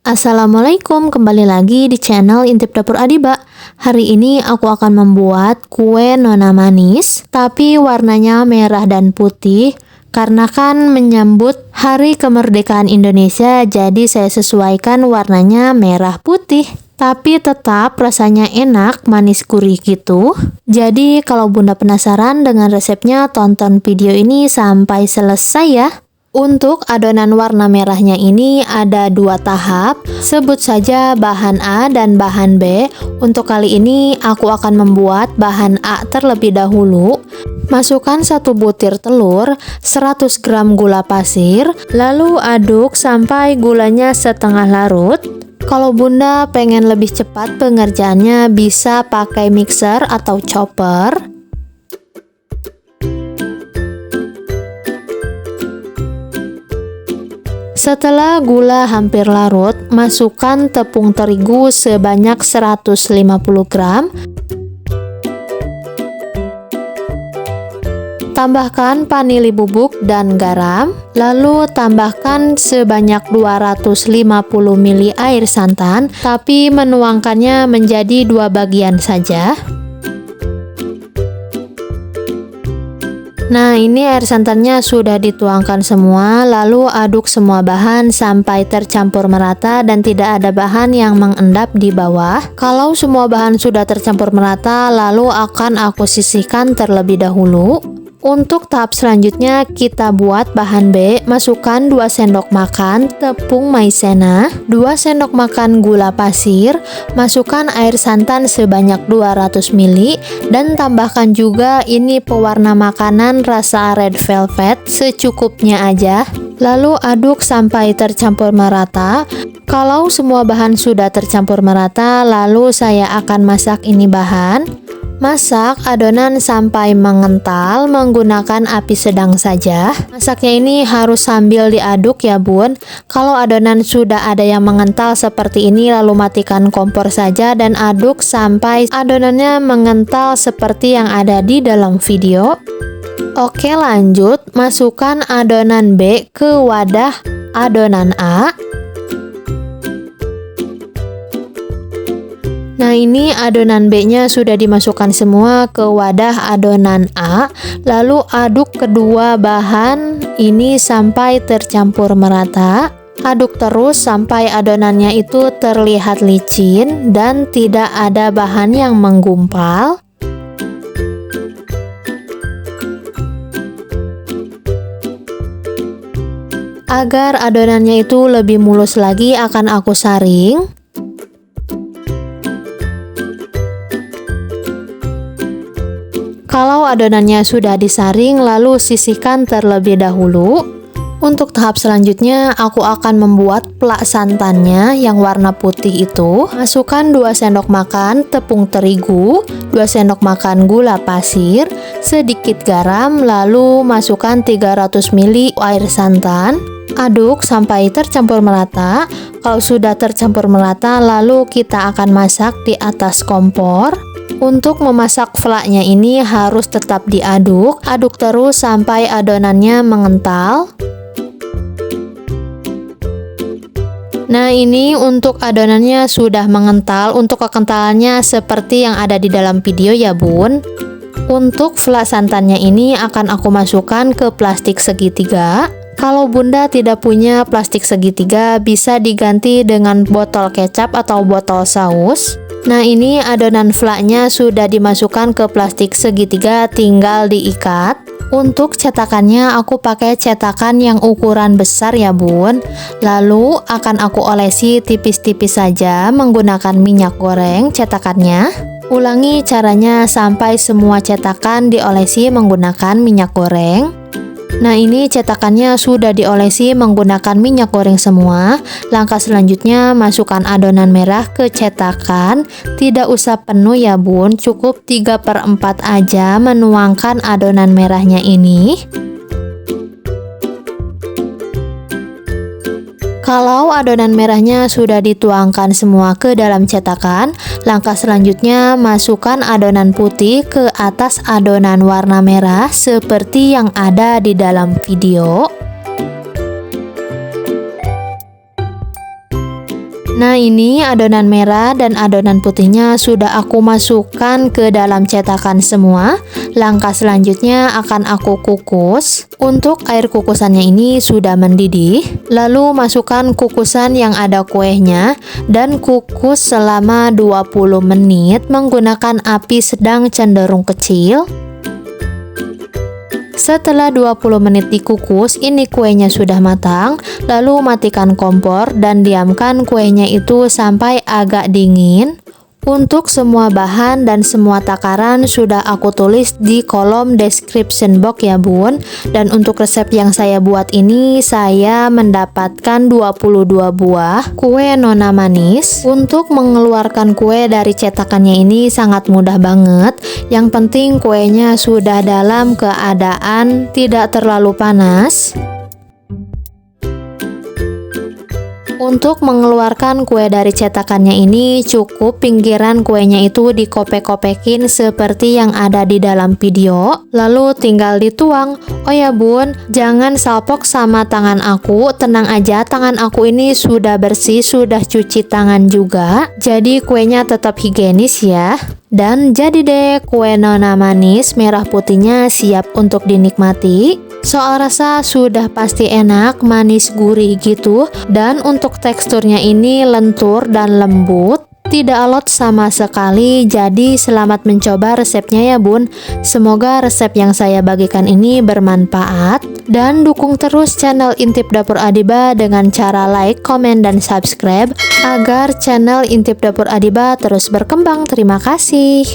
Assalamualaikum, kembali lagi di channel Intip Dapur Adiba. Hari ini aku akan membuat kue nona manis, tapi warnanya merah dan putih. Karena kan menyambut Hari Kemerdekaan Indonesia, jadi saya sesuaikan warnanya merah putih. Tapi tetap rasanya enak, manis gurih gitu. Jadi kalau Bunda penasaran dengan resepnya, tonton video ini sampai selesai ya. Untuk adonan warna merahnya ini ada 2 tahap, sebut saja bahan A dan bahan B. Untuk kali ini aku akan membuat bahan A terlebih dahulu. Masukkan 1 butir telur, 100 gram gula pasir, lalu aduk sampai gulanya setengah larut. Kalau Bunda pengen lebih cepat pengerjaannya bisa pakai mixer atau chopper. Setelah gula hampir larut, masukkan tepung terigu sebanyak 150 gram. Tambahkan vanili bubuk dan garam, lalu tambahkan sebanyak 250 ml air santan, tapi menuangkannya menjadi 2 bagian saja. Nah, ini air santannya sudah dituangkan semua, lalu aduk semua bahan sampai tercampur merata dan tidak ada bahan yang mengendap di bawah. Kalau semua bahan sudah tercampur merata, lalu akan aku sisihkan terlebih dahulu. Untuk tahap selanjutnya kita buat bahan B, masukkan 2 sendok makan tepung maizena, 2 sendok makan gula pasir, masukkan air santan sebanyak 200 ml dan tambahkan juga ini pewarna makanan rasa red velvet secukupnya aja. Lalu aduk sampai tercampur merata. Kalau semua bahan sudah tercampur merata, lalu saya akan masak ini bahan. Masak adonan sampai mengental menggunakan api sedang saja. Masaknya ini harus sambil diaduk ya bun. Kalau adonan sudah ada yang mengental seperti ini, lalu matikan kompor saja dan aduk sampai adonannya mengental seperti yang ada di dalam video. Oke, lanjut, masukkan adonan B ke wadah adonan A. Nah, ini adonan B-nya sudah dimasukkan semua ke wadah adonan A. Lalu aduk kedua bahan ini sampai tercampur merata. Aduk terus sampai adonannya itu terlihat licin dan tidak ada bahan yang menggumpal. Agar adonannya itu lebih mulus lagi, akan aku saring. Kalau adonannya sudah disaring, lalu sisihkan terlebih dahulu. Untuk tahap selanjutnya, aku akan membuat plak santannya yang warna putih itu. Masukkan 2 sendok makan tepung terigu, 2 sendok makan gula pasir, sedikit garam, lalu masukkan 300 ml air santan. Aduk sampai tercampur merata. Kalau sudah tercampur merata, lalu kita akan masak di atas kompor. Untuk memasak flaknya ini harus tetap diaduk, aduk terus sampai adonannya mengental. Nah, ini untuk adonannya sudah mengental. Untuk kekentalannya seperti yang ada di dalam video ya bun. Untuk flak santannya ini akan aku masukkan ke plastik segitiga. Kalau Bunda tidak punya plastik segitiga, bisa diganti dengan botol kecap atau botol saus. Nah, ini adonan flaknya sudah dimasukkan ke plastik segitiga, tinggal diikat. Untuk cetakannya aku pakai cetakan yang ukuran besar ya bun. Lalu akan aku olesi tipis-tipis saja menggunakan minyak goreng cetakannya. Ulangi caranya sampai semua cetakan diolesi menggunakan minyak goreng. Nah, ini cetakannya sudah diolesi menggunakan minyak goreng semua. Langkah selanjutnya, masukkan adonan merah ke cetakan. Tidak usah penuh ya bun, cukup 3/4 aja menuangkan adonan merahnya ini. Kalau adonan merahnya sudah dituangkan semua ke dalam cetakan, langkah selanjutnya masukkan adonan putih ke atas adonan warna merah seperti yang ada di dalam video. Nah, ini adonan merah dan adonan putihnya sudah aku masukkan ke dalam cetakan semua. Langkah selanjutnya akan aku kukus. Untuk air kukusannya ini sudah mendidih. Lalu masukkan kukusan yang ada kuenya dan kukus selama 20 menit menggunakan api sedang cenderung kecil. Setelah 20 menit dikukus, ini kuenya sudah matang. Lalu matikan kompor dan diamkan kuenya itu sampai agak dingin. Untuk semua bahan dan semua takaran sudah aku tulis di kolom description box ya bun. Dan untuk resep yang saya buat ini, saya mendapatkan 22 buah kue nona manis. Untuk mengeluarkan kue dari cetakannya ini sangat mudah banget. Yang penting kuenya sudah dalam keadaan tidak terlalu panas. Untuk mengeluarkan kue dari cetakannya ini cukup pinggiran kuenya itu dikopek-kopekin seperti yang ada di dalam video, lalu tinggal dituang. Oh ya bun, jangan salpok sama tangan aku, tenang aja, tangan aku ini sudah bersih, sudah cuci tangan juga, jadi kuenya tetap higienis ya. Dan jadi deh, kue nona manis merah putihnya siap untuk dinikmati. Soal rasa sudah pasti enak, manis gurih gitu. Dan untuk teksturnya ini lentur dan lembut, tidak alot sama sekali. Jadi selamat mencoba resepnya ya bun. Semoga resep yang saya bagikan ini bermanfaat. Dan dukung terus channel Intip Dapur Adiba dengan cara like, komen, dan subscribe agar channel Intip Dapur Adiba terus berkembang. Terima kasih.